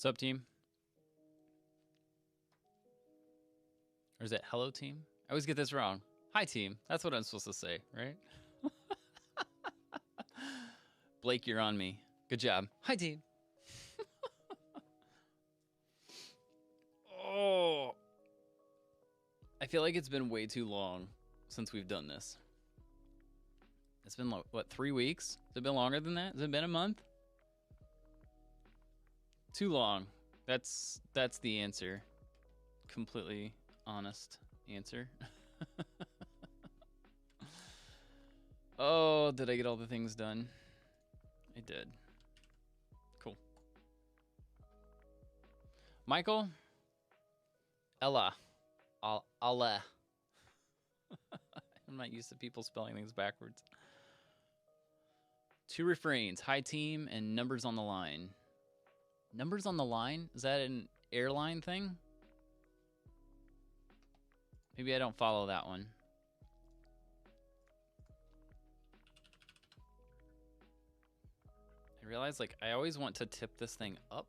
What's up, team? Or is it hello, team? I always get this wrong. Hi, team. That's what I'm supposed to say, right? Blake, you're on me. Good job. Hi, team. Oh. I feel like it's been way too long since we've done this. It's been, what, 3 weeks? Has it been longer than that? Has it been a month? Too long. That's the answer. Completely honest answer. Oh, did I get all the things done? I did. Cool. Michael? Ella. Allah. I'm not used to people spelling things backwards. 2 refrains. Hi, team, and numbers on the line. Numbers on the line? Is that an airline thing? Maybe I don't follow that one. I realize, like, I always want to tip this thing up,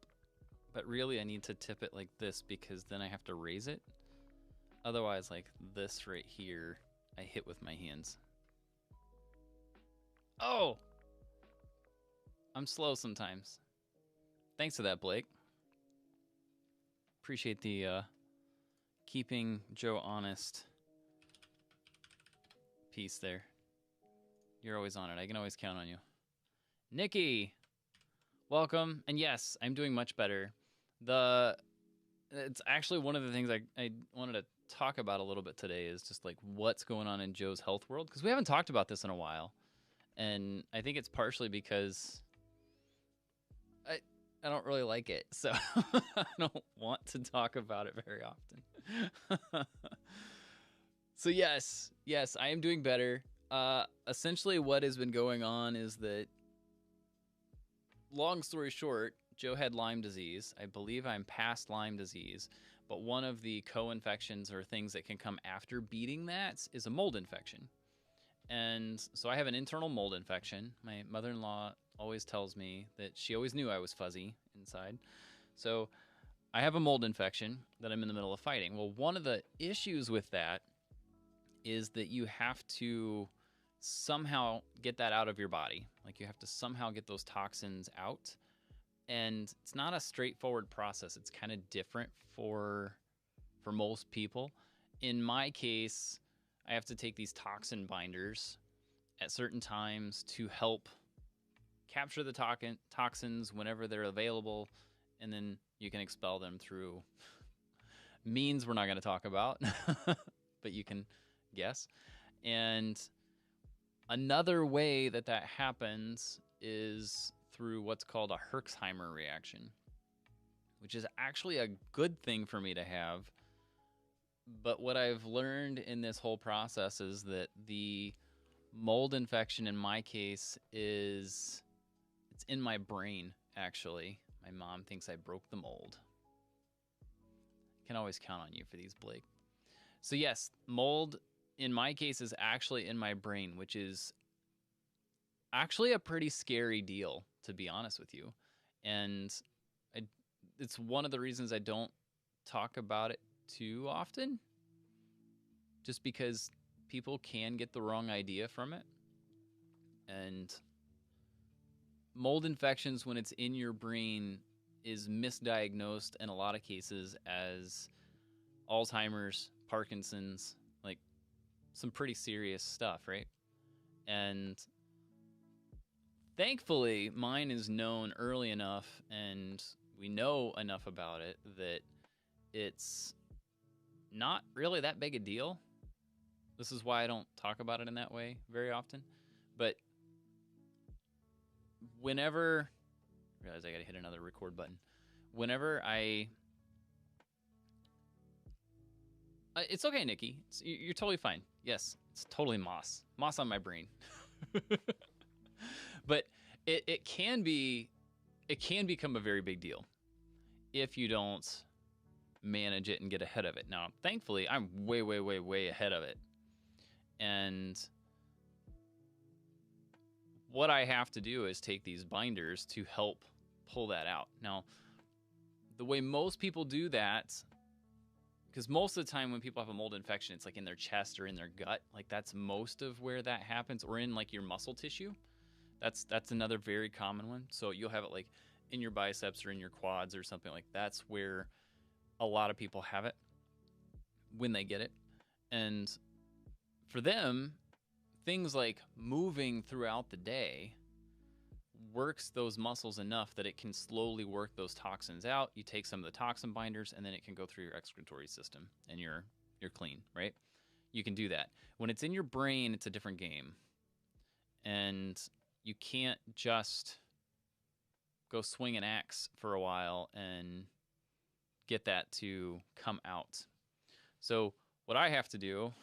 but really I need to tip it like this because then I have to raise it. Otherwise, like this right here, I hit with my hands. Oh! I'm slow sometimes. Thanks for that, Blake. Appreciate the keeping Joe honest piece there. You're always on it. I can always count on you. Nikki, welcome. And yes, I'm doing much better. It's actually one of the things I wanted to talk about a little bit today is just like what's going on in Joe's health world, because we haven't talked about this in a while. And I think it's partially because I don't really like it, so I don't want to talk about it very often. So yes, I am doing better. Essentially what has been going on is that, long story short, Joe had Lyme disease. I believe I'm past Lyme disease, but one of the co-infections or things that can come after beating that is a mold infection. And so I have an internal mold infection. My mother-in-law always tells me that she always knew I was fuzzy inside. So I have a mold infection that I'm in the middle of fighting. Well, one of the issues with that is that you have to somehow get that out of your body. Like you have to somehow get those toxins out. And it's not a straightforward process. It's kind of different for most people. In my case, I have to take these toxin binders at certain times to help capture the toxins whenever they're available, and then you can expel them through means we're not going to talk about, but you can guess. And another way that happens is through what's called a Herxheimer reaction, which is actually a good thing for me to have. But what I've learned in this whole process is that the mold infection in my case it's in my brain, actually. My mom thinks I broke the mold. Can always count on you for these, Blake. So yes, mold in my case is actually in my brain, which is actually a pretty scary deal, to be honest with you. And it's one of the reasons I don't talk about it too often, just because people can get the wrong idea from it. And mold infections, when it's in your brain, is misdiagnosed in a lot of cases as Alzheimer's, Parkinson's, like some pretty serious stuff, right? And thankfully, mine is known early enough and we know enough about it that it's not really that big a deal. This is why I don't talk about it in that way very often. But whenever, I realize I gotta hit another record button. Whenever it's okay, Nikki. You're totally fine. Yes, it's totally moss on my brain. But it can become a very big deal if you don't manage it and get ahead of it. Now, thankfully, I'm way ahead of it. And what I have to do is take these binders to help pull that out. Now, the way most people do that, because most of the time when people have a mold infection, it's like in their chest or in their gut. Like that's most of where that happens, or in like your muscle tissue. That's another very common one. So you'll have it like in your biceps or in your quads or something like that's where a lot of people have it when they get it. And for them, things like moving throughout the day works those muscles enough that it can slowly work those toxins out. You take some of the toxin binders and then it can go through your excretory system and you're clean, right? You can do that. When it's in your brain, it's a different game. And you can't just go swing an axe for a while and get that to come out. So what I have to do,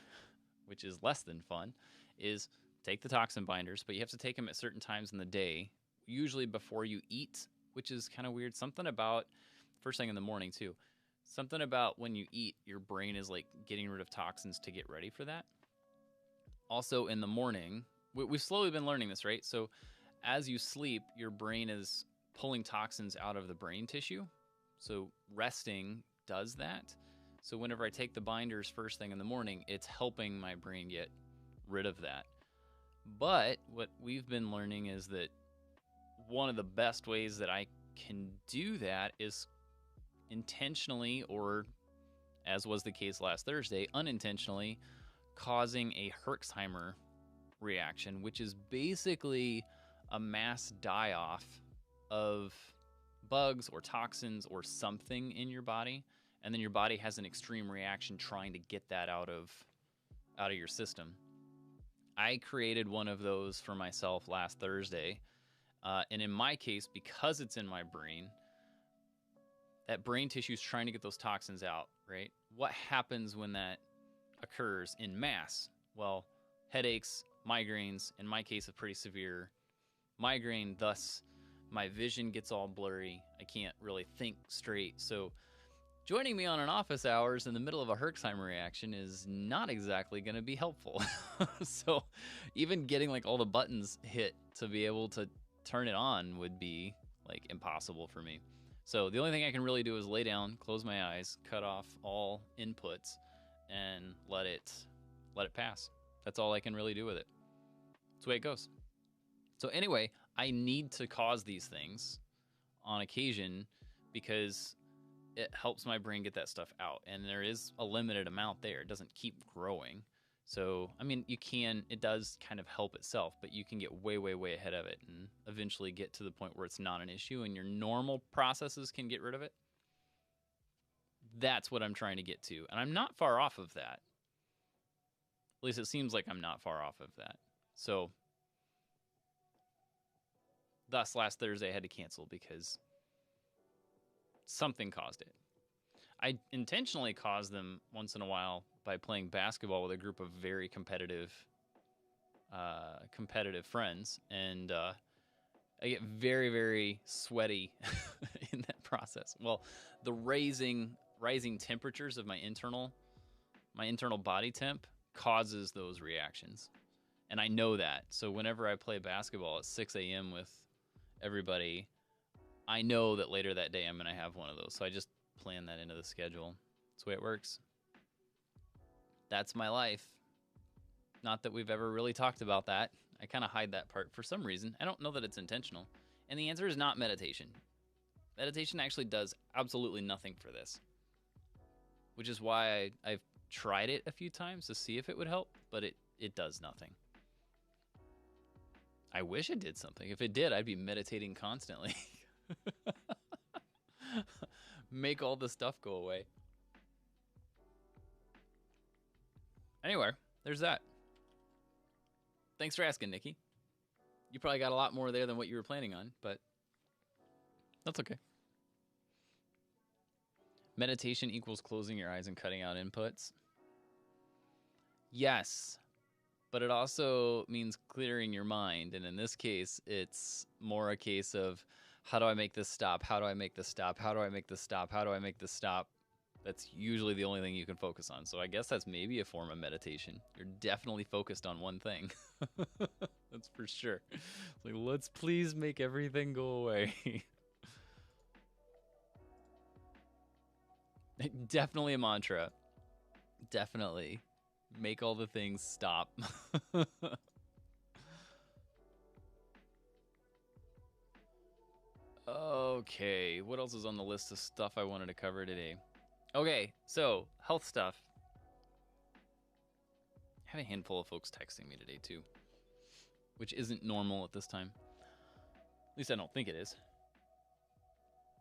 which is less than fun, is take the toxin binders, but you have to take them at certain times in the day, usually before you eat, which is kind of weird. Something about first thing in the morning too. Something about when you eat, your brain is like getting rid of toxins to get ready for that. Also in the morning, we've slowly been learning this, right? So as you sleep, your brain is pulling toxins out of the brain tissue. So resting does that. So whenever I take the binders first thing in the morning, it's helping my brain get rid of that. But what we've been learning is that one of the best ways that I can do that is intentionally, or as was the case last Thursday, unintentionally causing a Herxheimer reaction, which is basically a mass die-off of bugs or toxins or something in your body, and then your body has an extreme reaction trying to get that out of your system. I created one of those for myself last Thursday. And in my case, because it's in my brain, that brain tissue is trying to get those toxins out, right? What happens when that occurs in mass? Well, headaches, migraines, in my case, a pretty severe migraine, thus my vision gets all blurry. I can't really think straight. So joining me on an office hours in the middle of a Herxheimer reaction is not exactly going to be helpful. So even getting like all the buttons hit to be able to turn it on would be like impossible for me. So the only thing I can really do is lay down, close my eyes, cut off all inputs, and let it pass. That's all I can really do with it. That's the way it goes. So anyway, I need to cause these things on occasion because it helps my brain get that stuff out. And there is a limited amount there. It doesn't keep growing. So, I mean, it does kind of help itself, but you can get way, way, way ahead of it and eventually get to the point where it's not an issue and your normal processes can get rid of it. That's what I'm trying to get to. And I'm not far off of that. At least it seems like I'm not far off of that. So, thus last Thursday I had to cancel because something caused it. I intentionally cause them once in a while by playing basketball with a group of very competitive friends, and I get very, very sweaty in that process. Well, the rising temperatures of my internal body temp causes those reactions, and I know that. So whenever I play basketball at 6 a.m. with everybody, I know that later that day I'm going to have one of those. So I just plan that into the schedule. That's the way it works. That's my life. Not that we've ever really talked about that. I kind of hide that part for some reason. I don't know that it's intentional. And the answer is not meditation. Meditation actually does absolutely nothing for this, which is why I've tried it a few times to see if it would help, but it does nothing. I wish it did something. If it did, I'd be meditating constantly. Make all the stuff go away. Anyway, there's that. Thanks for asking, Nikki. You probably got a lot more there than what you were planning on, but that's okay. Meditation equals closing your eyes and cutting out inputs. Yes, but it also means clearing your mind. And in this case, it's more a case of, how do I make this stop? How do I make this stop? How do I make this stop? How do I make this stop? That's usually the only thing you can focus on. So I guess that's maybe a form of meditation. You're definitely focused on one thing. That's for sure. It's like, let's please make everything go away. Definitely a mantra. Definitely. Make all the things stop. Okay, what else is on the list of stuff I wanted to cover today? Okay, so health stuff. I had a handful of folks texting me today too, which isn't normal at this time. At least I don't think it is.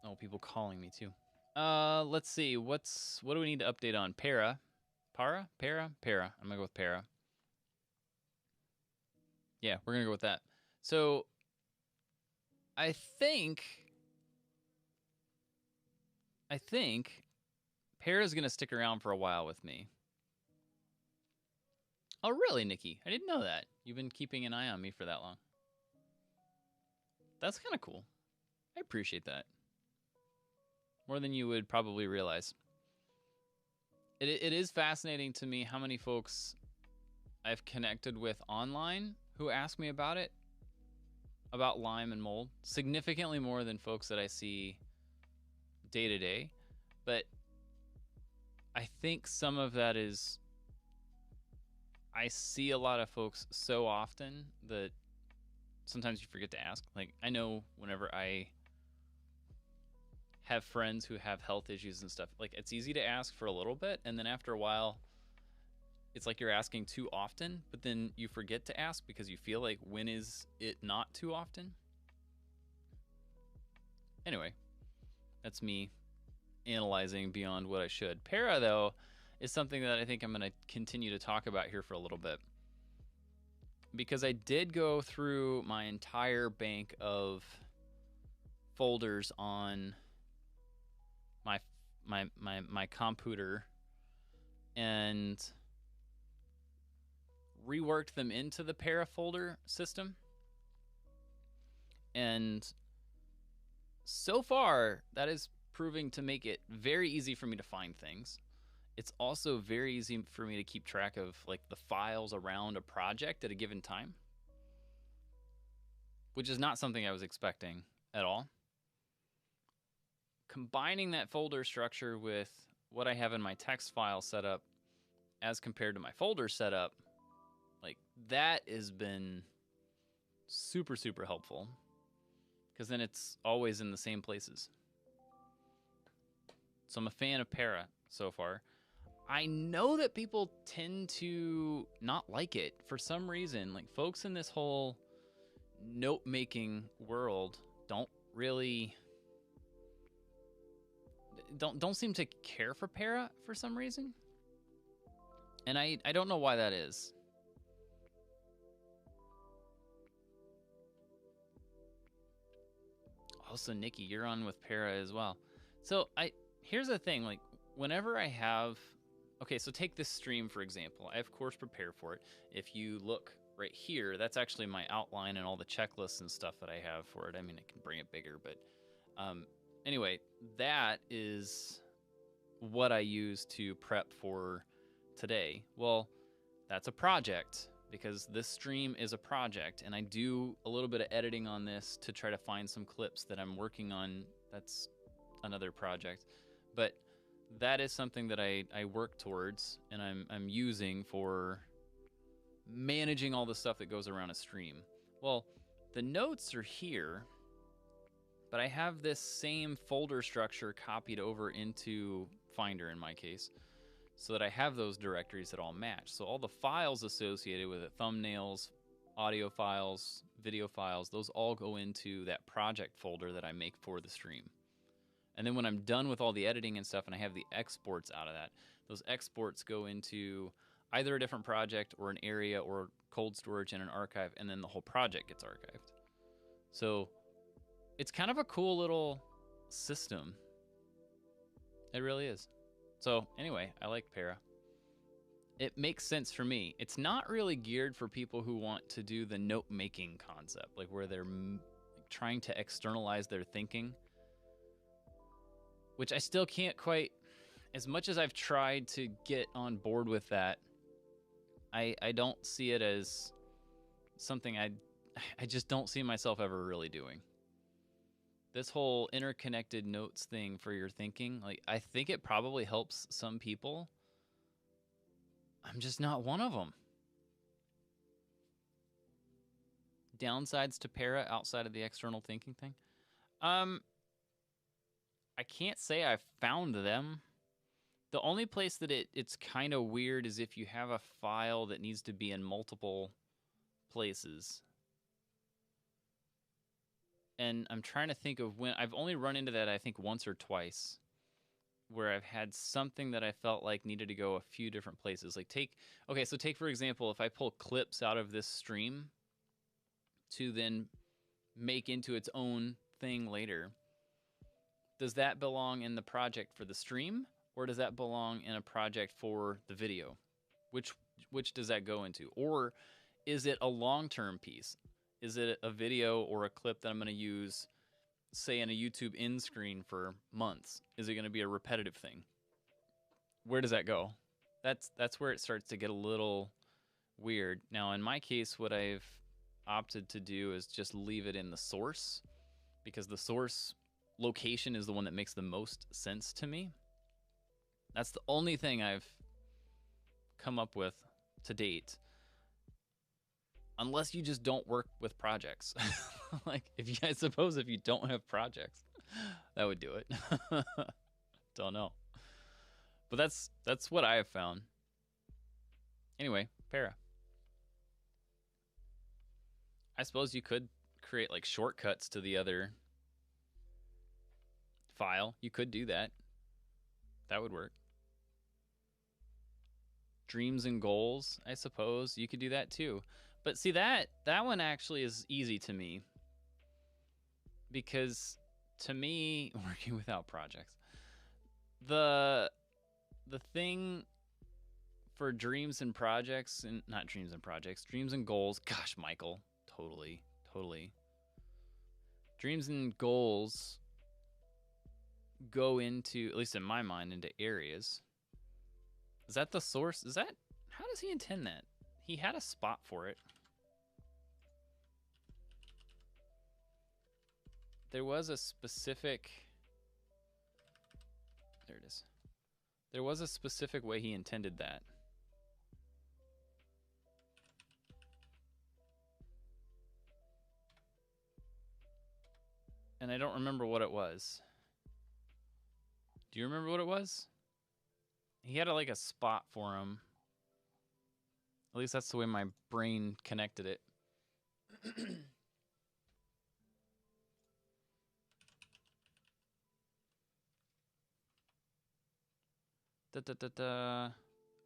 Oh, people calling me too. Let's see. What do we need to update on? Para. I'm gonna go with para. Yeah, we're gonna go with that. So I think Para's gonna stick around for a while with me. Oh, really, Nikki? I didn't know that. You've been keeping an eye on me for that long. That's kind of cool. I appreciate that. More than you would probably realize. It is fascinating to me how many folks I've connected with online who ask me about it, about Lyme and mold, significantly more than folks that I see day to day. But I think some of that is I see a lot of folks so often that sometimes you forget to ask. Like, I know whenever I have friends who have health issues and stuff, like, it's easy to ask for a little bit, and then after a while it's like you're asking too often, but then you forget to ask because you feel like, when is it not too often? Anyway, that's me analyzing beyond what I should. Para, though, is something that I think I'm going to continue to talk about here for a little bit, because I did go through my entire bank of folders on my computer and reworked them into the para folder system. And so far, that is proving to make it very easy for me to find things. It's also very easy for me to keep track of, like, the files around a project at a given time, which is not something I was expecting at all. Combining that folder structure with what I have in my text file setup as compared to my folder setup, like, that has been super, super helpful, because then it's always in the same places. So I'm a fan of para so far. I know that people tend to not like it for some reason. Like, folks in this whole note-making world don't seem to care for para for some reason. And I don't know why that is. Also, Nikki, you're on with para as well. So here's the thing, like, whenever I have, okay, so take this stream, for example. I, of course, prepare for it. If you look right here, that's actually my outline and all the checklists and stuff that I have for it. I mean, I can bring it bigger, but anyway, that is what I use to prep for today. Well, that's a project, because this stream is a project, and I do a little bit of editing on this to try to find some clips that I'm working on. That's another project, but that is something that I work towards, and I'm using for managing all the stuff that goes around a stream. Well, the notes are here, but I have this same folder structure copied over into Finder in my case, so that I have those directories that all match. So all the files associated with it, thumbnails, audio files, video files, those all go into that project folder that I make for the stream. And then when I'm done with all the editing and stuff and I have the exports out of that, those exports go into either a different project or an area or cold storage in an archive, and then the whole project gets archived. So it's kind of a cool little system. It really is. So anyway, I like para. It makes sense for me. It's not really geared for people who want to do the note-making concept, like where they're trying to externalize their thinking, which I still can't quite, as much as I've tried to get on board with that, I don't see it as something I just don't see myself ever really doing. this whole interconnected notes thing for your thinking, like, I think it probably helps some people. I'm just not one of them. Downsides to para outside of the external thinking thing? I can't say I've found them. The only place that it's kind of weird is if you have a file that needs to be in multiple places. And I'm trying to think of when I've only run into that, I think, once or twice, where I've had something that I felt like needed to go a few different places. Like take for example, if I pull clips out of this stream to then make into its own thing later, does that belong in the project for the stream, or does that belong in a project for the video? Which does that go into? Or is it a long-term piece? Is it a video or a clip that I'm going to use, say, in a YouTube end screen for months? Is it going to be a repetitive thing? Where does that go? That's where it starts to get a little weird. Now, in my case, what I've opted to do is just leave it in the source, because the source location is the one that makes the most sense to me. That's the only thing I've come up with to date. Unless you just don't work with projects. Like, if you don't have projects, that would do it. Don't know. But that's what I have found. Anyway, para. I suppose you could create like shortcuts to the other file. You could do that. That would work. Dreams and goals, I suppose. You could do that too. But see, that one actually is easy to me, because to me, working without projects, the thing for dreams and projects, and not dreams and projects, dreams and goals, gosh, Michael, totally. Dreams and goals go into, at least in my mind, into areas. Is that the source? How does he intend that? He had a spot for it. There was a specific, there it is. There was a specific way he intended that. And I don't remember what it was. Do you remember what it was? He had like a spot for him. At least that's the way my brain connected it.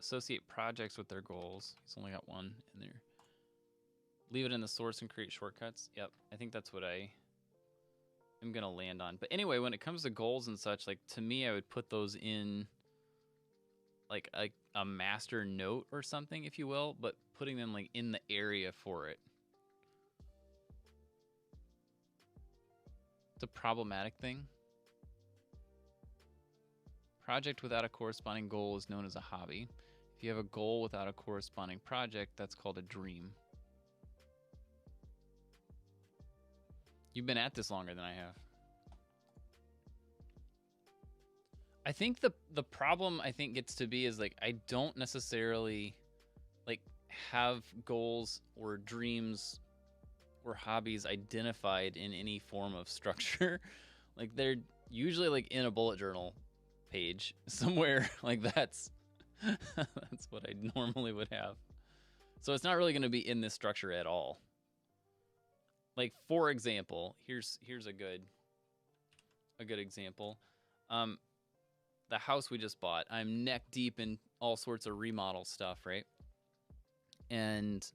Associate projects with their goals. He's only got one in there. Leave it in the source and create shortcuts. Yep, I think that's what I am going to land on. But anyway, when it comes to goals and such, like, to me, I would put those in like a master note or something, if you will, but putting them like in the area for it. It's a problematic thing. Project without a corresponding goal is known as a hobby. If you have a goal without a corresponding project, that's called a dream. You've been at this longer than I have. I think the problem I think gets to be is like, I don't necessarily like have goals or dreams or hobbies identified in any form of structure. Like, they're usually like in a bullet journal page somewhere. Like, that's what I normally would have. So it's not really going to be in this structure at all. Like, for example, here's a good example. The house we just bought, I'm neck deep in all sorts of remodel stuff, right? And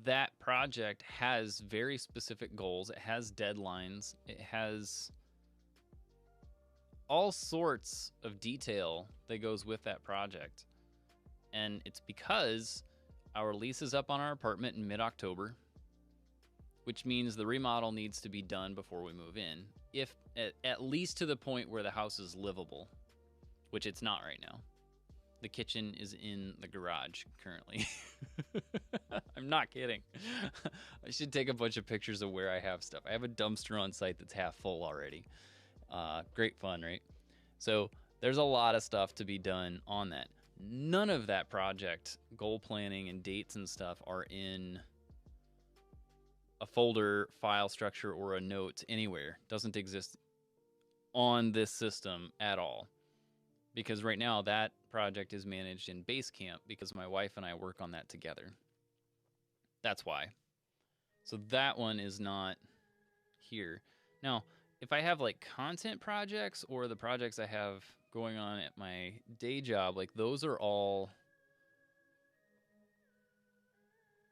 that project has very specific goals. It has deadlines. It has all sorts of detail that goes with that project. And it's because our lease is up on our apartment in mid-October, which means the remodel needs to be done before we move in, if at least to the point where the house is livable, which it's not right now. The kitchen is in the garage currently. I'm not kidding. I should take a bunch of pictures of where I have stuff. I have a dumpster on site that's half full already. Great fun, right? So there's a lot of stuff to be done on that. None of that project, goal planning and dates and stuff, are in a folder, file structure, or a note anywhere. Doesn't exist on this system at all. Because right now that project is managed in Basecamp because my wife and I work on that together. That's why. So that one is not here. Now, if I have like content projects or the projects I have going on at my day job, like those are all,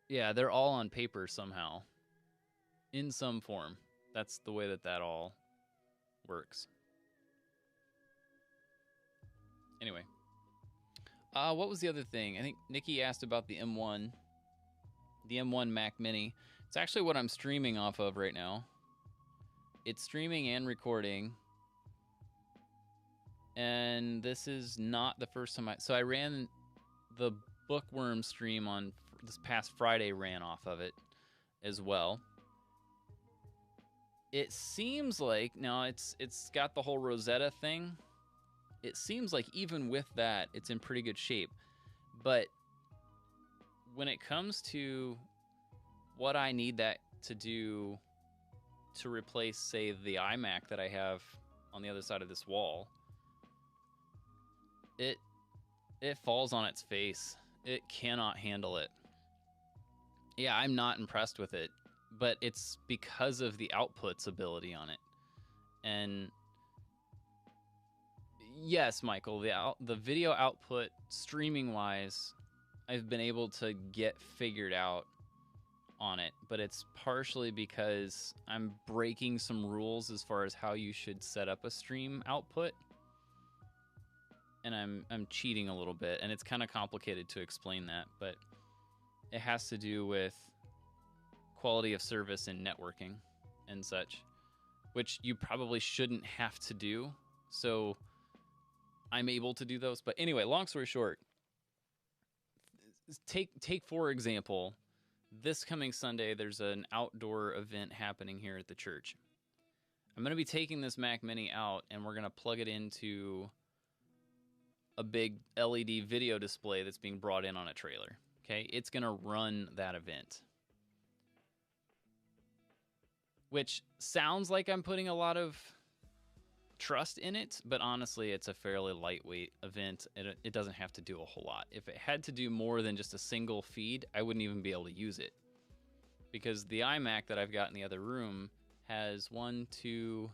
yeah, they're all on paper somehow in some form. That's the way that all works. Anyway, what was the other thing? I think Nikki asked about the M1 Mac Mini. It's actually what I'm streaming off of right now. It's streaming and recording. And this is not the first time I ran the Bookworm stream on this past Friday, ran off of it as well. It seems like, now it's got the whole Rosetta thing. It seems like even with that, it's in pretty good shape. But when it comes to what I need that to do to replace, say, the iMac that I have on the other side of this wall, it falls on its face. It cannot handle it. Yeah, I'm not impressed with it, but it's because of the output's ability on it. And yes, Michael, the video output streaming wise, I've been able to get figured out on it, but it's partially because I'm breaking some rules as far as how you should set up a stream output. And I'm cheating a little bit, and it's kind of complicated to explain that, but it has to do with quality of service and networking and such, which you probably shouldn't have to do. So I'm able to do those. But anyway, long story short, take for example, this coming Sunday, there's an outdoor event happening here at the church. I'm going to be taking this Mac Mini out, and we're going to plug it into a big LED video display that's being brought in on a trailer. Okay, it's going to run that event. Which sounds like I'm putting a lot of trust in it, but honestly, it's a fairly lightweight event. It doesn't have to do a whole lot. If it had to do more than just a single feed, I wouldn't even be able to use it. Because the iMac that I've got in the other room has 1, 2,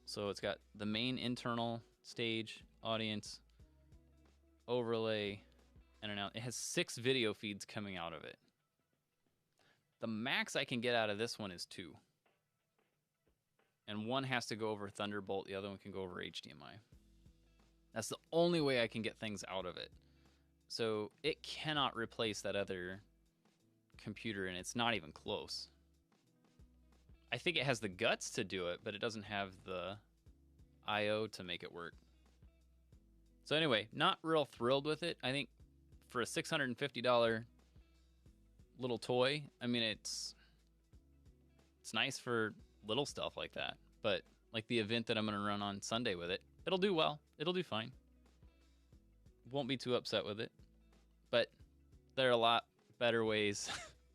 so it's got the main internal stage, audience, overlay, and an out. It has 6 video feeds coming out of it. The max I can get out of this one is 2. And one has to go over Thunderbolt, the other one can go over HDMI. That's the only way I can get things out of it. So it cannot replace that other computer, and it's not even close. I think it has the guts to do it, but it doesn't have the I/O to make it work. So anyway, not real thrilled with it. I think for a $650 little toy, I mean, it's nice for little stuff like that. But like the event that I'm going to run on Sunday with it, it'll do well. It'll do fine. Won't be too upset with it. But there are a lot better ways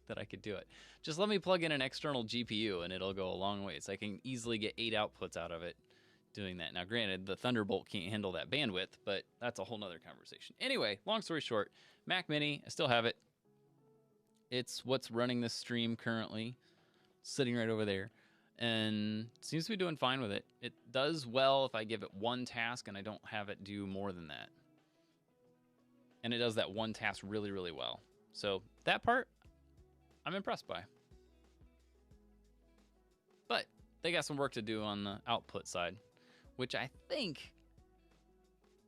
that I could do it. Just let me plug in an external GPU and it'll go a long ways. I can easily get 8 outputs out of it doing that. Now, granted, the Thunderbolt can't handle that bandwidth, but that's a whole nother conversation. Anyway, long story short, Mac Mini, I still have it. It's what's running this stream currently, sitting right over there, and seems to be doing fine with it. It does well if I give it one task and I don't have it do more than that. And it does that one task really, really well. So that part, I'm impressed by. But they got some work to do on the output side, which I think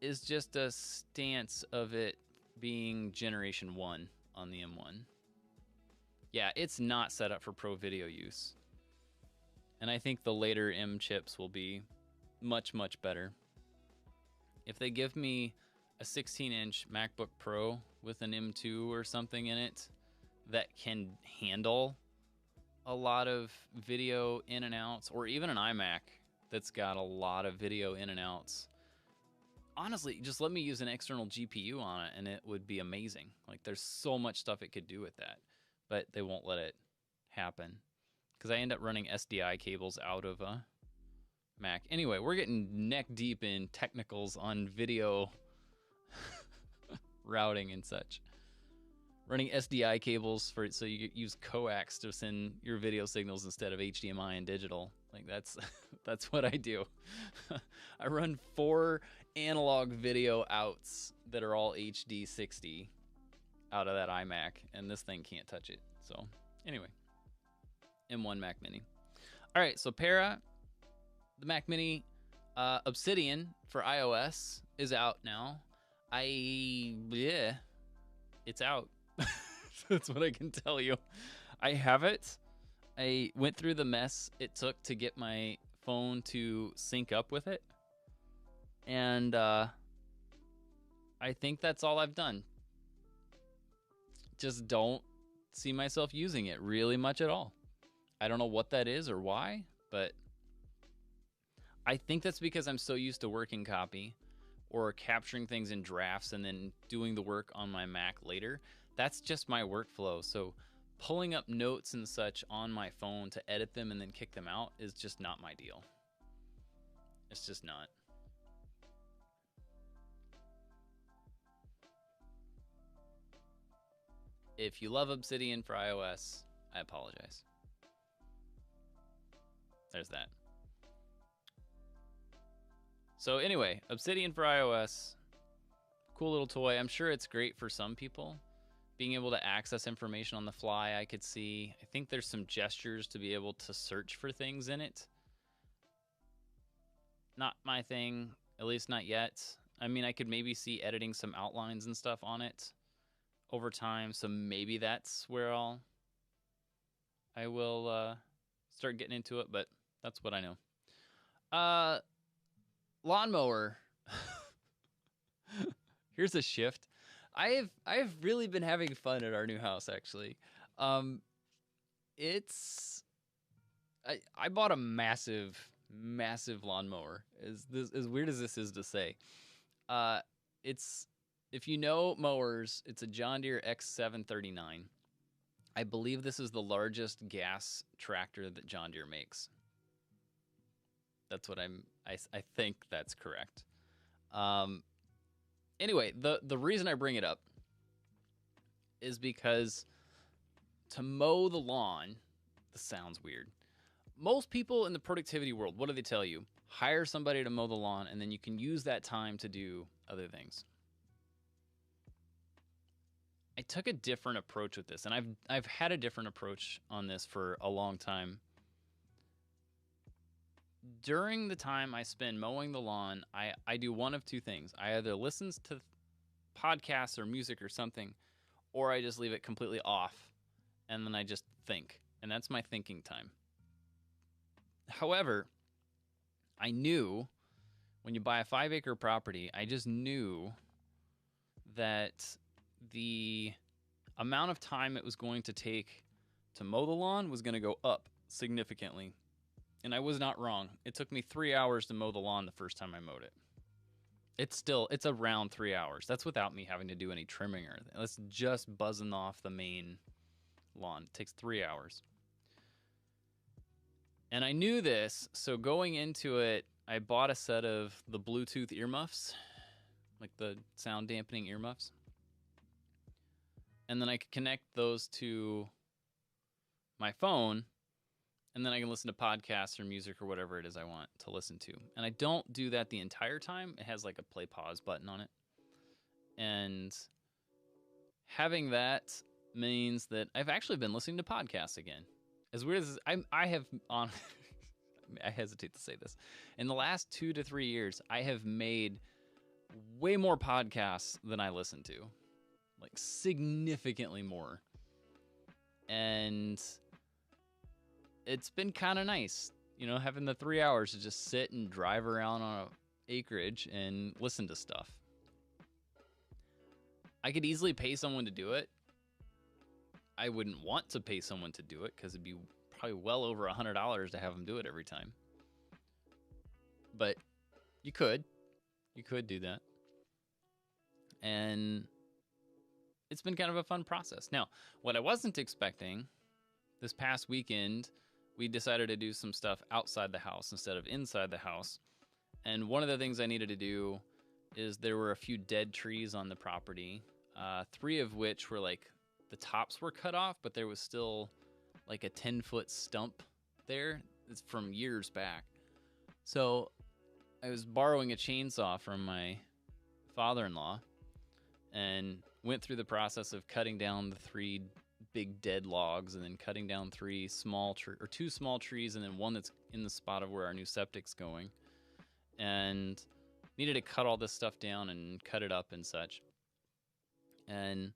is just a stance of it being generation 1 on the M1. Yeah, it's not set up for pro video use. And I think the later M chips will be much, much better. If they give me a 16-inch MacBook Pro with an M2 or something in it that can handle a lot of video in and outs, or even an iMac that's got a lot of video in and outs. Honestly, just let me use an external GPU on it and it would be amazing. Like, there's so much stuff it could do with that, but they won't let it happen because I end up running SDI cables out of a Mac. Anyway, we're getting neck deep in technicals on video routing and such. Running SDI cables so you use coax to send your video signals instead of HDMI and digital. Like, that's what I do. I run 4 analog video outs that are all HD 60 out of that iMac, and this thing can't touch it. So anyway, M1 Mac Mini. All right, so Para, the Mac Mini, Obsidian for iOS is out now. It's out. That's what I can tell you. I have it. I went through the mess it took to get my phone to sync up with it. And I think that's all I've done. Just don't see myself using it really much at all. I don't know what that is or why, but I think that's because I'm so used to working copy or capturing things in drafts and then doing the work on my Mac later. That's just my workflow. So pulling up notes and such on my phone to edit them and then kick them out is just not my deal. It's just not. If you love Obsidian for iOS, I apologize. There's that. So anyway, Obsidian for iOS, cool little toy. I'm sure it's great for some people. Being able to access information on the fly, I could see. I think there's some gestures to be able to search for things in it. Not my thing, at least not yet. I mean, I could maybe see editing some outlines and stuff on it over time, so maybe that's where I will start getting into it, but that's what I know. Lawnmower. Here's a shift. I have really been having fun at our new house, actually. I bought a massive lawnmower. As weird as this is to say. It's, if you know mowers, it's a John Deere X739. I believe this is the largest gas tractor that John Deere makes. That's what I think that's correct. Anyway, the reason I bring it up is because to mow the lawn, this sounds weird. Most people in the productivity world, what do they tell you? Hire somebody to mow the lawn, and then you can use that time to do other things. I took a different approach with this, and I've had a different approach on this for a long time. During the time I spend mowing the lawn, I do one of two things. I either listen to podcasts or music or something, or I just leave it completely off, and then I just think. And that's my thinking time. However, I knew when you buy a 5-acre property, I just knew that the amount of time it was going to take to mow the lawn was going to go up significantly. And I was not wrong. It took me 3 hours to mow the lawn the first time I mowed it. It's around 3 hours. That's without me having to do any trimming or anything. That's just buzzing off the main lawn. It takes 3 hours. And I knew this, so going into it, I bought a set of the Bluetooth earmuffs, like the sound dampening earmuffs. And then I could connect those to my phone, and then I can listen to podcasts or music or whatever it is I want to listen to. And I don't do that the entire time. It has like a play pause button on it. And having that means that I've actually been listening to podcasts again. As weird as I have on, I hesitate to say this. In the last 2 to 3 years, I have made way more podcasts than I listen to. Like significantly more. And it's been kind of nice, you know, having the 3 hours to just sit and drive around on a acreage and listen to stuff. I could easily pay someone to do it. I wouldn't want to pay someone to do it because it'd be probably well over $100 to have them do it every time. But you could do that. And it's been kind of a fun process. Now, what I wasn't expecting, this past weekend, we decided to do some stuff outside the house instead of inside the house. And one of the things I needed to do is there were a few dead trees on the property, 3 of which were like, the tops were cut off, but there was still like a 10-foot stump there. It's from years back. So I was borrowing a chainsaw from my father-in-law and went through the process of cutting down the 3 big dead logs and then cutting down 2 small trees and then one that's in the spot of where our new septic's going. And needed to cut all this stuff down and cut it up and such. And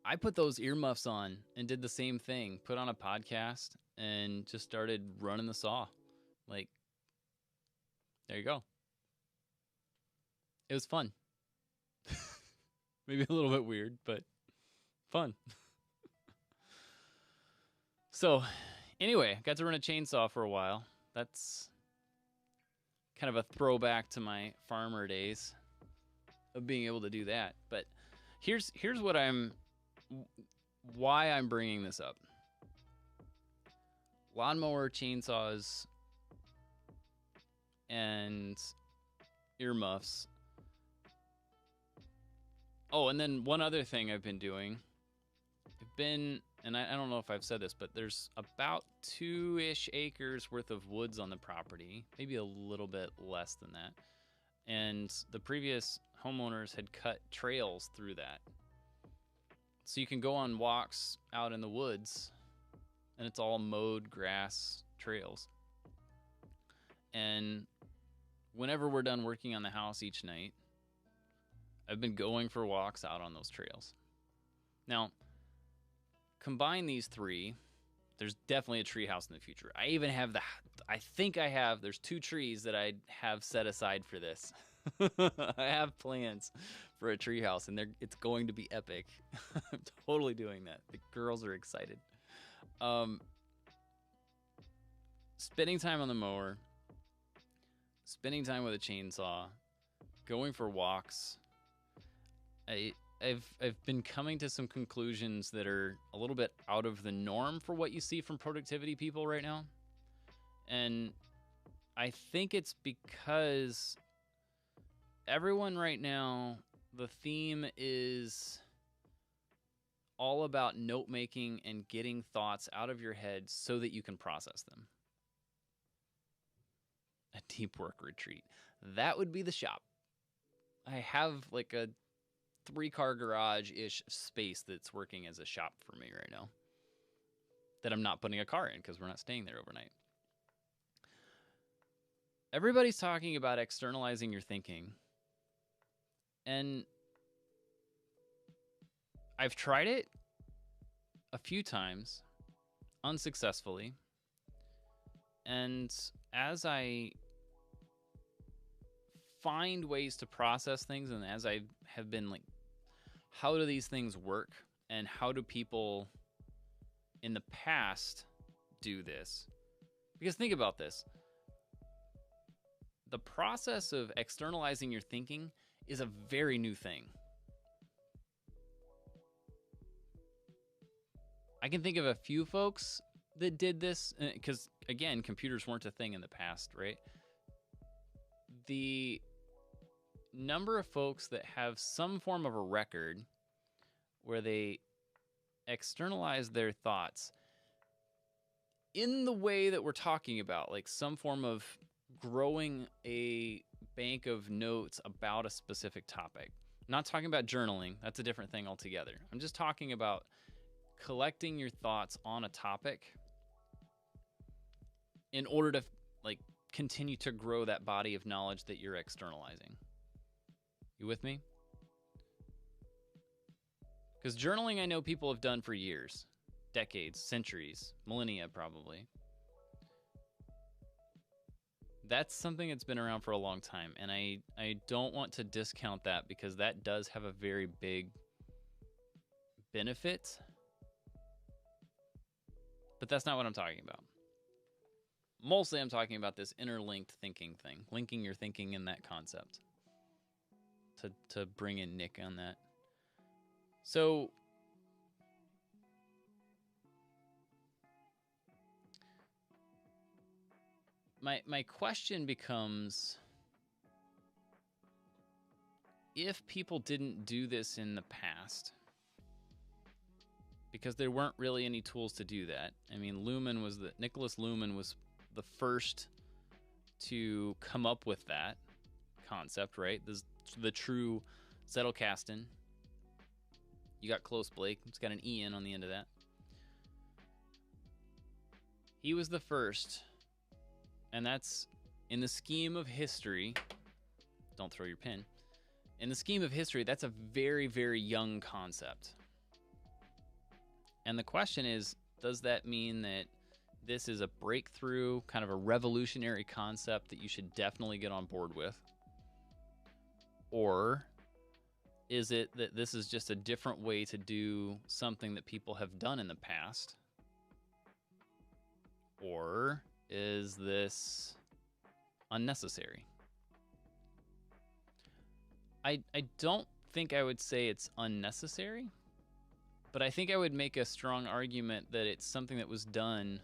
I put those earmuffs on and did the same thing, put on a podcast and just started running the saw. Like, there you go. It was fun. Maybe a little bit weird, but fun. So, anyway, got to run a chainsaw for a while. That's kind of a throwback to my farmer days of being able to do that. But here's why I'm bringing this up. Lawnmower, chainsaws, and earmuffs. Oh, and then one other thing I've been doing. And I don't know if I've said this, but there's about 2-ish acres worth of woods on the property, maybe a little bit less than that. And the previous homeowners had cut trails through that. So you can go on walks out in the woods, and it's all mowed grass trails. And whenever we're done working on the house each night, I've been going for walks out on those trails. Now, combine these 3, there's definitely a tree house in the future. I even have there's 2 trees that I have set aside for this. I have plans for a tree house, and it's going to be epic. I'm totally doing that. The girls are excited. Spending time on the mower, spending time with a chainsaw, going for walks. I've been coming to some conclusions that are a little bit out of the norm for what you see from productivity people right now. And I think it's because everyone right now, the theme is all about note making and getting thoughts out of your head so that you can process them. A deep work retreat. That would be the shop. I have like a 3-car garage-ish space that's working as a shop for me right now that I'm not putting a car in because we're not staying there overnight. Everybody's talking about externalizing your thinking. And I've tried it a few times unsuccessfully. And as I find ways to process things and as I have been like, how do these things work and how do people in the past do this? Because think about this. The process of externalizing your thinking is a very new thing. I can think of a few folks that did this because, again, computers weren't a thing in the past, right? The number of folks that have some form of a record where they externalize their thoughts in the way that we're talking about, like some form of growing a bank of notes about a specific topic. I'm not talking about journaling. That's a different thing altogether. I'm just talking about collecting your thoughts on a topic in order to like continue to grow that body of knowledge that you're externalizing. You with me? Because journaling, I know people have done for years, decades, centuries, millennia probably. That's something that's been around for a long time, and I don't want to discount that because that does have a very big benefit. But that's not what I'm talking about. Mostly I'm talking about this interlinked thinking thing, linking your thinking in that concept. To bring in Nick on that. So my question becomes, if people didn't do this in the past, because there weren't really any tools to do that. I mean, Nicholas Luhmann was the first to come up with that concept, right? The true Zettelkasten. You got close, Blake. It's got an E-N on the end of that. He was the first, and that's, in the scheme of history, don't throw your pen. In the scheme of history, that's a very, very young concept. And the question is, does that mean that this is a breakthrough, kind of a revolutionary concept that you should definitely get on board with? Or is it that this is just a different way to do something that people have done in the past? Or is this unnecessary? I don't think I would say it's unnecessary, but I think I would make a strong argument that it's something that was done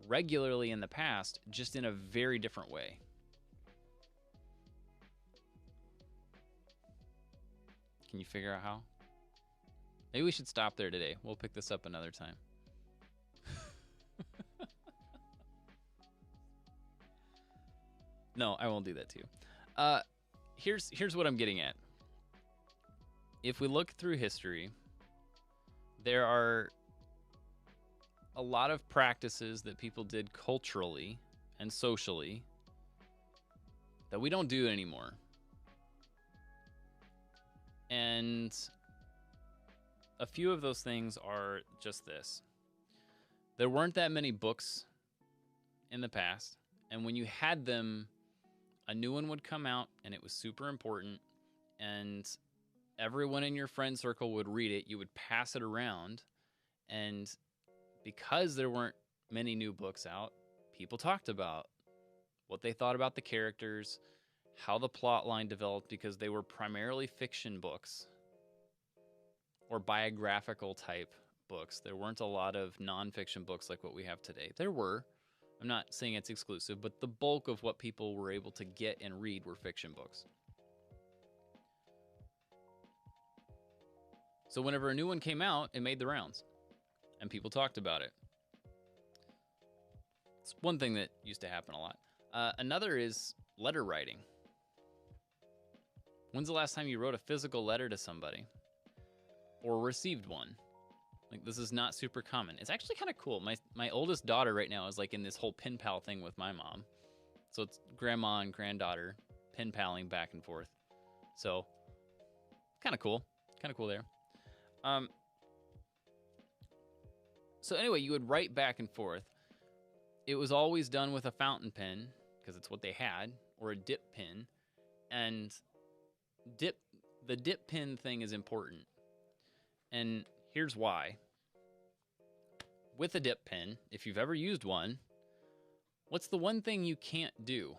regularly in the past, just in a very different way. Can you figure out how? Maybe we should stop there today. We'll pick this up another time. No, I won't do that to you. Here's what I'm getting at. If we look through history, there are a lot of practices that people did culturally and socially that we don't do anymore. And a few of those things are just this. There weren't that many books in the past, and when you had them, a new one would come out, and it was super important, and everyone in your friend circle would read it. You would pass it around, and because there weren't many new books out, people talked about what they thought about the characters, how the plot line developed, because they were primarily fiction books or biographical type books. There weren't a lot of nonfiction books like what we have today. There were. I'm not saying it's exclusive, but the bulk of what people were able to get and read were fiction books. So whenever a new one came out, it made the rounds, and people talked about it. It's one thing that used to happen a lot. Another is letter writing. When's the last time you wrote a physical letter to somebody or received one? Like, this is not super common. It's actually kind of cool. My oldest daughter right now is like in this whole pen pal thing with my mom. So it's grandma and granddaughter pen paling back and forth. So kind of cool. Kind of cool there. So anyway, you would write back and forth. It was always done with a fountain pen because it's what they had, or a dip pen. And the dip pen thing is important. And here's why. With a dip pen, if you've ever used one, what's the one thing you can't do?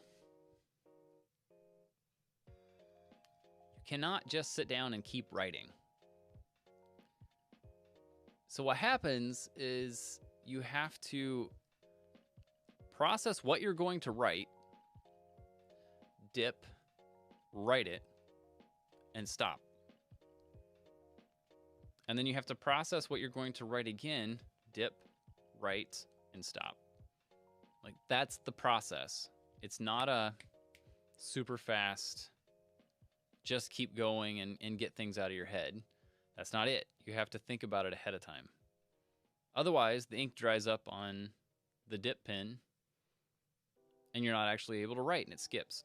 You cannot just sit down and keep writing. So what happens is you have to process what you're going to write, dip, write it, and stop. And then you have to process what you're going to write again, dip, write, and stop. Like, that's the process. It's not a super fast, just keep going and get things out of your head. That's not it. You have to think about it ahead of time. Otherwise, the ink dries up on the dip pen, and you're not actually able to write, and it skips.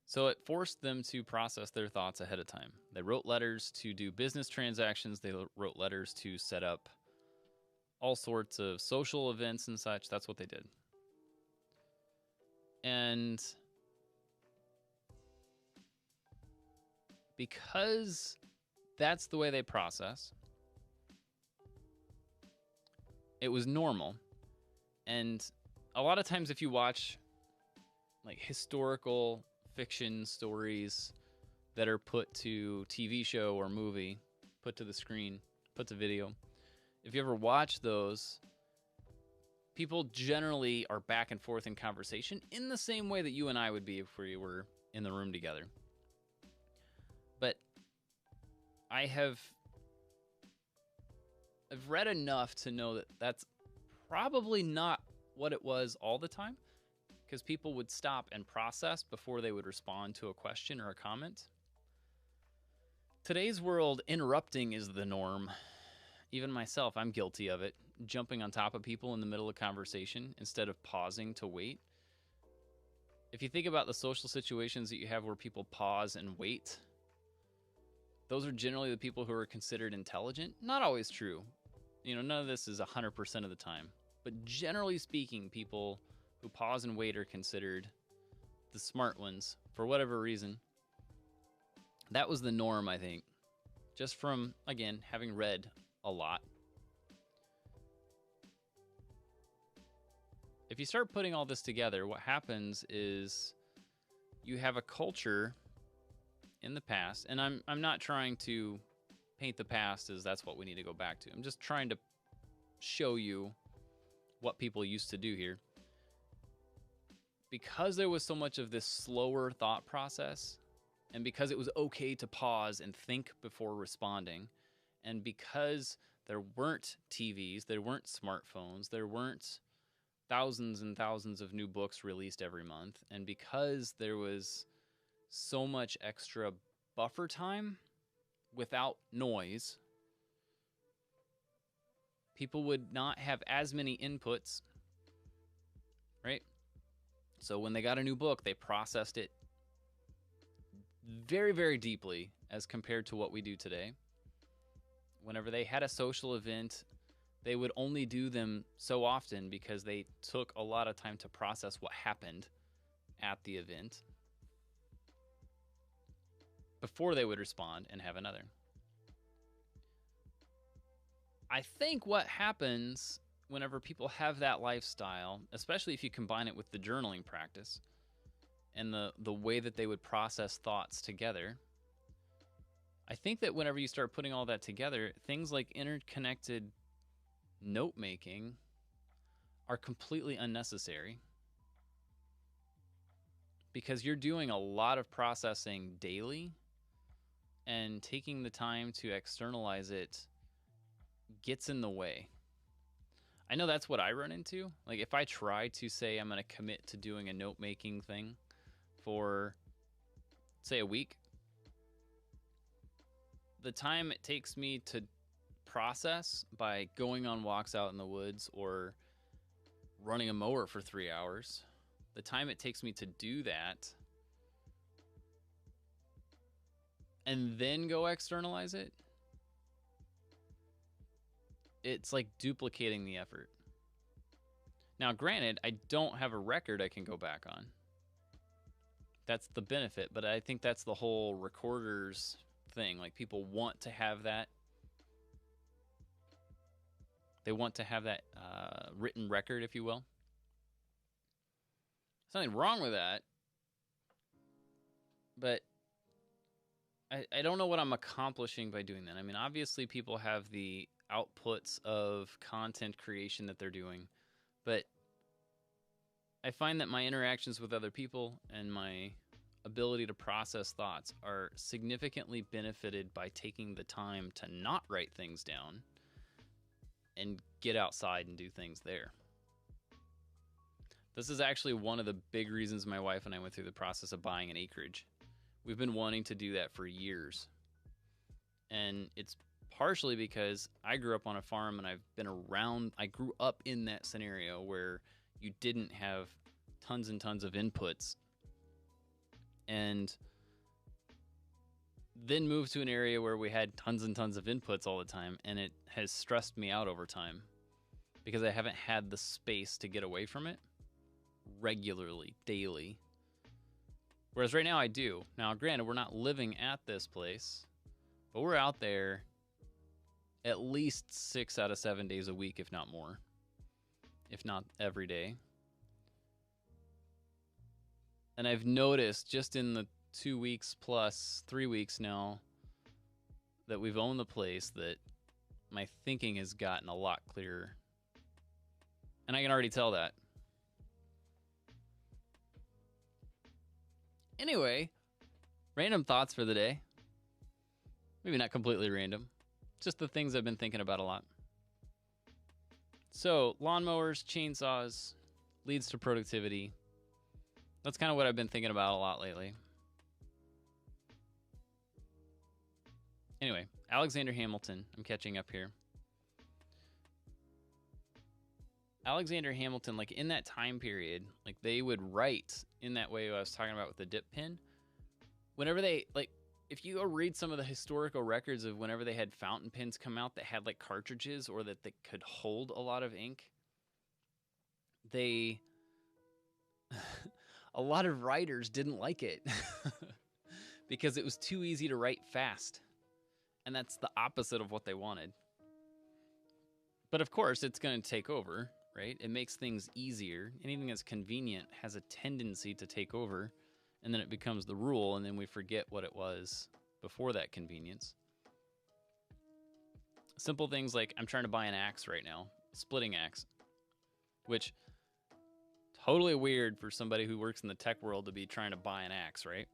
So it forced them to process their thoughts ahead of time. They wrote letters to do business transactions. They wrote letters to set up all sorts of social events and such. That's what they did. And because that's the way they process, it was normal. And a lot of times if you watch like historical fiction stories that are put to TV show or movie, put to the screen, put to video, if you ever watch those, people generally are back and forth in conversation in the same way that you and I would be if we were in the room together. But I've read enough to know that that's probably not what it was all the time, because people would stop and process before they would respond to a question or a comment. Today's world, interrupting is the norm. Even myself, I'm guilty of it. Jumping on top of people in the middle of conversation instead of pausing to wait. If you think about the social situations that you have where people pause and wait, those are generally the people who are considered intelligent. Not always true. You know, none of this is 100% of the time. But generally speaking, people who pause and wait are considered the smart ones for whatever reason. That was the norm, I think. Just from, again, having read a lot. If you start putting all this together, what happens is you have a culture in the past, and I'm not trying to paint the past as that's what we need to go back to. I'm just trying to show you what people used to do here. Because there was so much of this slower thought process, and because it was okay to pause and think before responding, and because there weren't TVs, there weren't smartphones, there weren't thousands and thousands of new books released every month, and because there was so much extra buffer time without noise, people would not have as many inputs, right? So when they got a new book, they processed it very, very deeply as compared to what we do today. Whenever they had a social event, they would only do them so often because they took a lot of time to process what happened at the event before they would respond and have another. I think what happens whenever people have that lifestyle, especially if you combine it with the journaling practice and the way that they would process thoughts together, I think that whenever you start putting all that together, things like interconnected note making are completely unnecessary, because you're doing a lot of processing daily, and taking the time to externalize it gets in the way. I know that's what I run into. Like if I try to say I'm going to commit to doing a note making thing for, say, a week, the time it takes me to process by going on walks out in the woods or running a mower for 3 hours, the time it takes me to do that and then go externalize it, it's like duplicating the effort. Now, granted, I don't have a record I can go back on. That's the benefit, but I think that's the whole recorders thing. Like, people want to have that. They want to have that written record, if you will. There's nothing wrong with that, but I don't know what I'm accomplishing by doing that. I mean, obviously people have the outputs of content creation that they're doing, but I find that my interactions with other people and my ability to process thoughts are significantly benefited by taking the time to not write things down and get outside and do things there. This is actually one of the big reasons my wife and I went through the process of buying an acreage. We've been wanting to do that for years. And it's partially because I grew up on a farm and I grew up in that scenario where you didn't have tons and tons of inputs, and then moved to an area where we had tons and tons of inputs all the time, and it has stressed me out over time because I haven't had the space to get away from it regularly, daily. Whereas right now I do. Now, granted, we're not living at this place, but we're out there at least 6 out of 7 days a week, if not more, if not every day. And I've noticed just in the 2 weeks plus 3 weeks now that we've owned the place that my thinking has gotten a lot clearer. And I can already tell that. Anyway, random thoughts for the day. Maybe not completely random. Just the things I've been thinking about a lot. So, lawnmowers, chainsaws, leads to productivity. That's kind of what I've been thinking about a lot lately. Anyway, Alexander Hamilton. I'm catching up here. Alexander Hamilton, like in that time period, like they would write in that way I was talking about with the dip pen. Whenever they, like, if you go read some of the historical records of whenever they had fountain pens come out that had like cartridges or that they could hold a lot of ink, a lot of writers didn't like it because it was too easy to write fast. And that's the opposite of what they wanted. But of course, it's going to take over, right? It makes things easier. Anything that's convenient has a tendency to take over, and then it becomes the rule, and then we forget what it was before that convenience. Simple things like I'm trying to buy an axe right now, splitting axe, which totally weird for somebody who works in the tech world to be trying to buy an axe, right?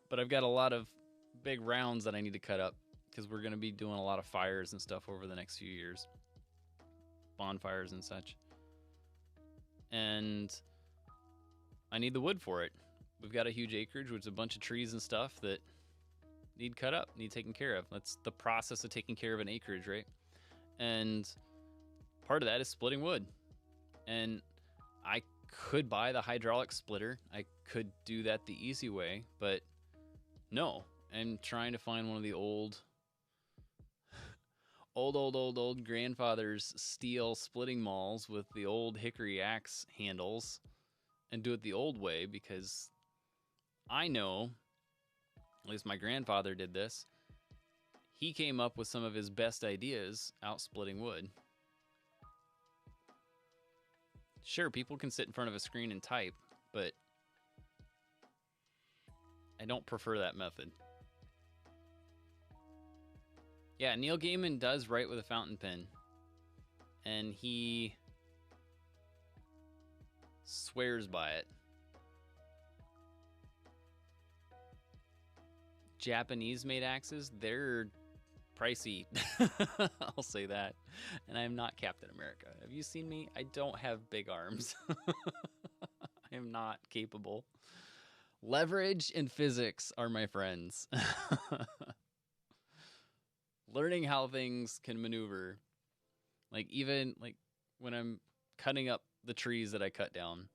But I've got a lot of big rounds that I need to cut up because we're going to be doing a lot of fires and stuff over the next few years. Bonfires and such. And I need the wood for it. We've got a huge acreage, which is a bunch of trees and stuff that need cut up, need taken care of. That's the process of taking care of an acreage, right? And part of that is splitting wood. And I could buy the hydraulic splitter. I could do that the easy way, but no. I'm trying to find one of the old grandfather's steel splitting mauls with the old hickory axe handles and do it the old way, because I know, at least my grandfather did this, he came up with some of his best ideas out splitting wood. Sure, people can sit in front of a screen and type, but I don't prefer that method. Yeah, Neil Gaiman does write with a fountain pen, and he swears by it. Japanese-made axes, they're pricey. I'll say that. And I am not Captain America. Have you seen me? I don't have big arms. I am not capable. Leverage and physics are my friends. Learning how things can maneuver. Like even like when I'm cutting up the trees that I cut down,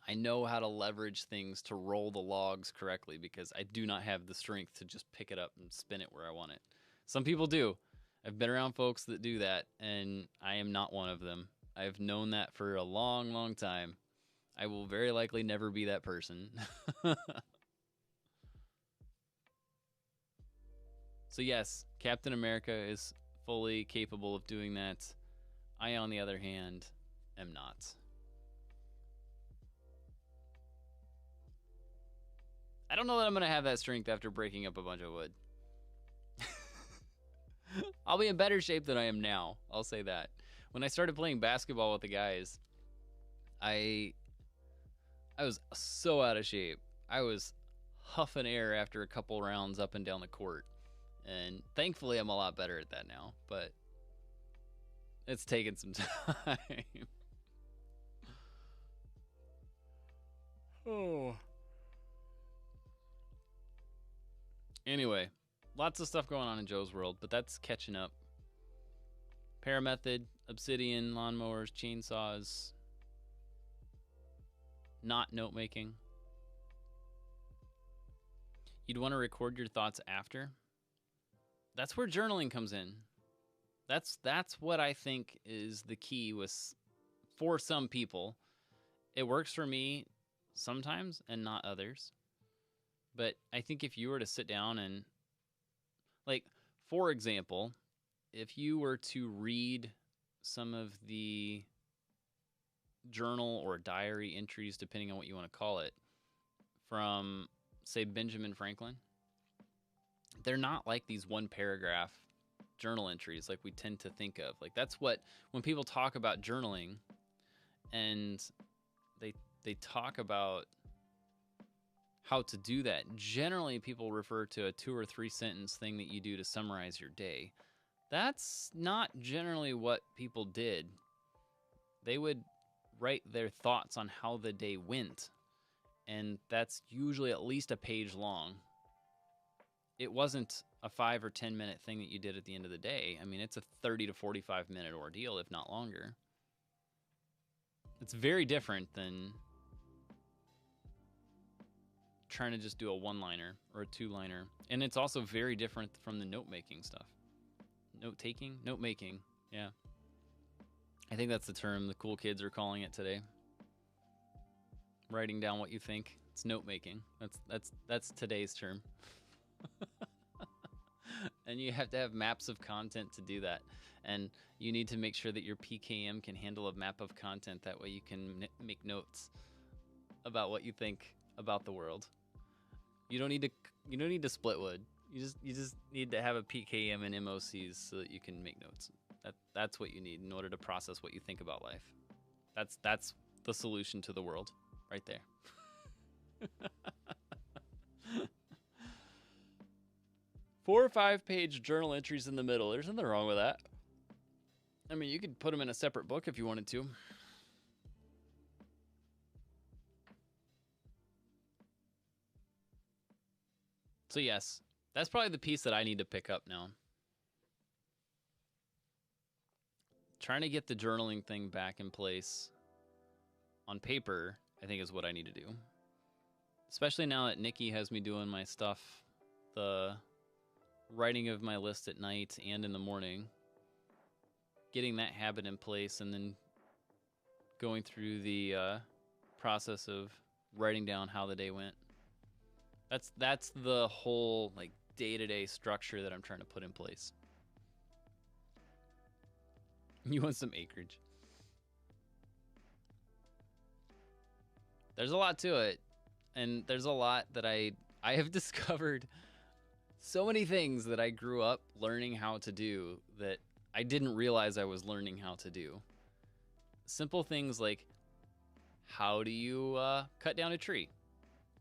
I know how to leverage things to roll the logs correctly because I do not have the strength to just pick it up and spin it where I want it. Some people do. I've been around folks that do that, and I am not one of them. I've known that for a long, long time. I will very likely never be that person. So yes, Captain America is fully capable of doing that. I, on the other hand, am not. I don't know that I'm going to have that strength after breaking up a bunch of wood. I'll be in better shape than I am now. I'll say that. When I started playing basketball with the guys, I was so out of shape. I was huffing air after a couple rounds up and down the court. And thankfully, I'm a lot better at that now. But it's taken some time. Oh. Anyway, lots of stuff going on in Joe's world, but that's catching up. Paramethod, obsidian, lawnmowers, chainsaws. Not note making. You'd want to record your thoughts after. That's where journaling comes in. That's what I think is the key for some people. It works for me sometimes and not others. But I think if you were to sit down and, like, for example, if you were to read some of the journal or diary entries, depending on what you want to call it, from, say, Benjamin Franklin, they're not like these one paragraph journal entries like we tend to think of. Like, that's what, when people talk about journaling and they talk about how to do that, generally people refer to a 2 or 3 sentence thing that you do to summarize your day. That's not generally what people did. They would write their thoughts on how the day went, and that's usually at least a page long. It wasn't a 5 or 10 minute thing that you did at the end of the day. I mean, it's a 30 to 45 minute ordeal, if not longer. It's very different than trying to just do a 1-liner or a 2-liner. And it's also very different from the note-making stuff. Note-taking? Note-making, yeah. I think that's the term the cool kids are calling it today. Writing down what you think. It's note-making. That's today's term. And you have to have maps of content to do that. And you need to make sure that your PKM can handle a map of content. That way you can make notes about what you think about the world. You don't need to split wood. You just need to have a PKM and MOCs so that you can make notes. That's what you need in order to process what you think about life. That's the solution to the world right there. 4 or 5 page journal entries in the middle. There's nothing wrong with that. I mean, you could put them in a separate book if you wanted to. So yes, that's probably the piece that I need to pick up now. Trying to get the journaling thing back in place on paper, I think, is what I need to do. Especially now that Nikki has me doing my stuff, the writing of my list at night and in the morning, getting that habit in place, and then going through the process of writing down how the day went. That's the whole, like, day-to-day structure that I'm trying to put in place. You want some acreage? There's a lot to it, and there's a lot that I have discovered. So many things that I grew up learning how to do that I didn't realize I was learning how to do. Simple things like, how do you cut down a tree?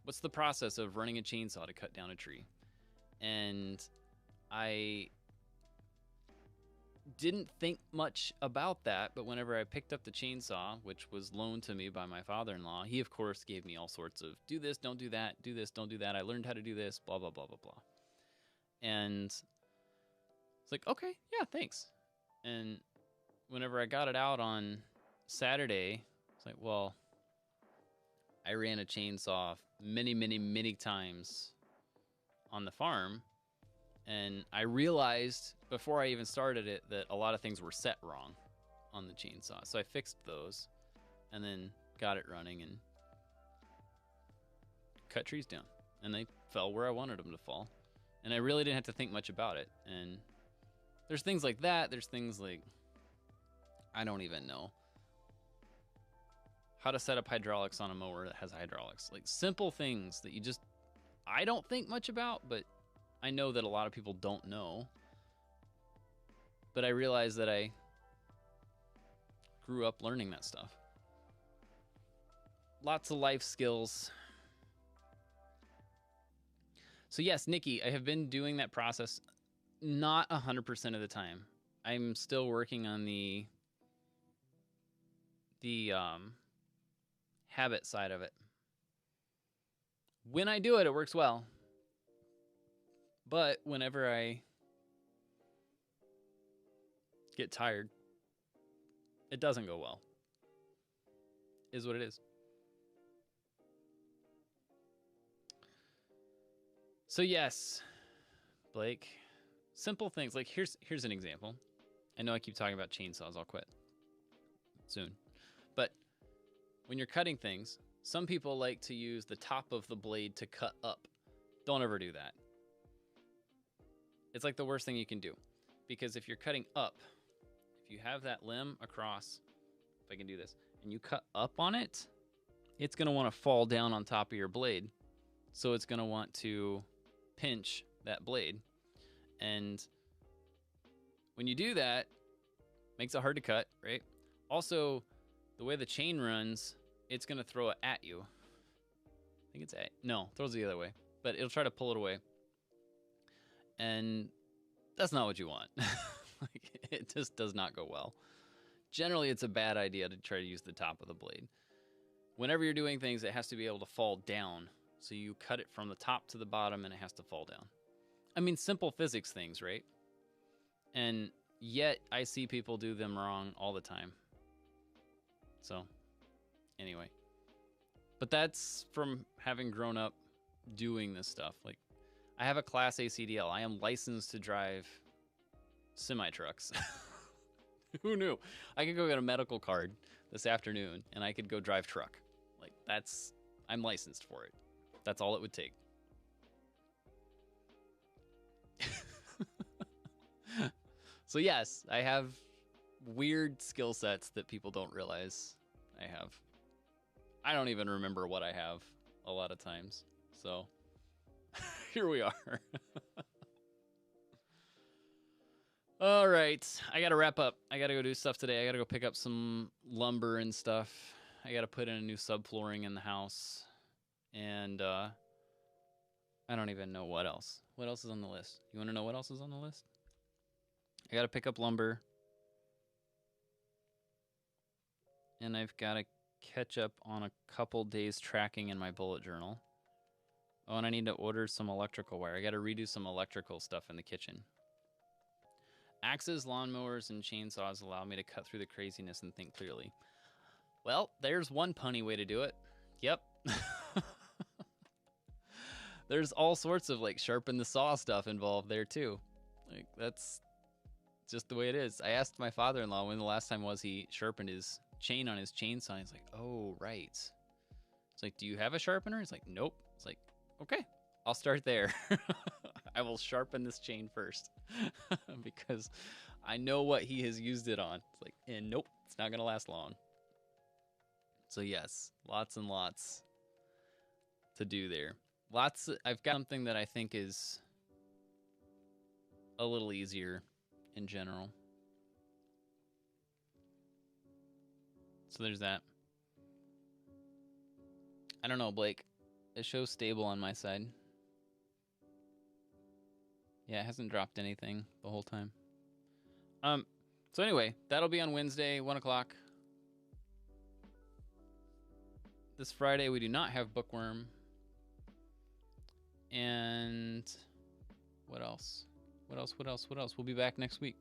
What's the process of running a chainsaw to cut down a tree? And I didn't think much about that, but whenever I picked up the chainsaw, which was loaned to me by my father-in-law, he, of course, gave me all sorts of, do this, don't do that, do this, don't do that. I learned how to do this, blah, blah, blah, blah, blah. And it's like, okay, yeah, thanks. And whenever I got it out on Saturday, it's like, well, I ran a chainsaw many, many, many times on the farm, and I realized before I even started it that a lot of things were set wrong on the chainsaw. So I fixed those and then got it running and cut trees down, and they fell where I wanted them to fall. And I really didn't have to think much about it. And there's things like that. There's things like, I don't even know how to set up hydraulics on a mower that has hydraulics. Like, simple things that I don't think much about, but I know that a lot of people don't know. But I realized that I grew up learning that stuff. Lots of life skills. So yes, Nikki, I have been doing that process not 100% of the time. I'm still working on the habit side of it. When I do it, it works well. But whenever I get tired, it doesn't go well. Is what it is. So yes, Blake, simple things. Like, here's an example. I know I keep talking about chainsaws. I'll quit soon. But when you're cutting things, Some people like to use the top of the blade to cut up. Don't ever do that. It's like the worst thing you can do. Because if you're cutting up, if you have that limb across, if I can do this, and you cut up on it, it's going to want to fall down on top of your blade. So it's going to want to pinch that blade. And when you do that, makes it hard to cut, right? Also, the way the chain runs, it's going to throw it at you. I think it's no, throws it the other way. But it'll try to pull it away. And that's not what you want. Like, it just does not go well. Generally, it's a bad idea to try to use the top of the blade. Whenever you're doing things, it has to be able to fall down. So you cut it from the top to the bottom and it has to fall down. I mean, simple physics things, right? And yet I see people do them wrong all the time. So anyway, but that's from having grown up doing this stuff. Like, I have a Class A CDL. I am licensed to drive semi-trucks. Who knew? I could go get a medical card this afternoon and I could go drive truck. Like, I'm licensed for it. That's all it would take. So yes, I have weird skill sets that people don't realize I have. I don't even remember what I have a lot of times. So here we are. All right, I got to wrap up. I got to go do stuff today. I got to go pick up some lumber and stuff. I got to put in a new subflooring in the house. And I don't even know what else. What else is on the list? You want to know what else is on the list? I got to pick up lumber. And I've got to catch up on a couple days tracking in my bullet journal. Oh, and I need to order some electrical wire. I got to redo some electrical stuff in the kitchen. Axes, lawnmowers, and chainsaws allow me to cut through the craziness and think clearly. Well, there's one punny way to do it. Yep. There's all sorts of, like, sharpen the saw stuff involved there, too. Like, that's just the way it is. I asked my father-in-law when the last time was he sharpened his chain on his chainsaw. He's like, oh, right. It's like, do you have a sharpener? He's like, nope. It's like, okay, I'll start there. I will sharpen this chain first because I know what he has used it on. It's like, and nope, it's not going to last long. So yes, lots and lots to do there. I've got something that I think is a little easier in general. So there's that. I don't know, Blake. It shows stable on my side. Yeah, it hasn't dropped anything the whole time. So anyway, that'll be on Wednesday, 1 o'clock. This Friday, we do not have Bookworm. And what else? What else? We'll be back next week.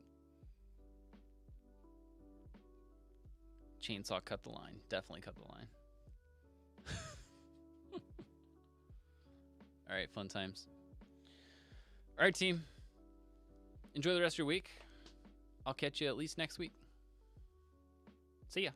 Chainsaw cut the line. Definitely cut the line. All right, fun times. All right, team. Enjoy the rest of your week. I'll catch you at least next week. See ya.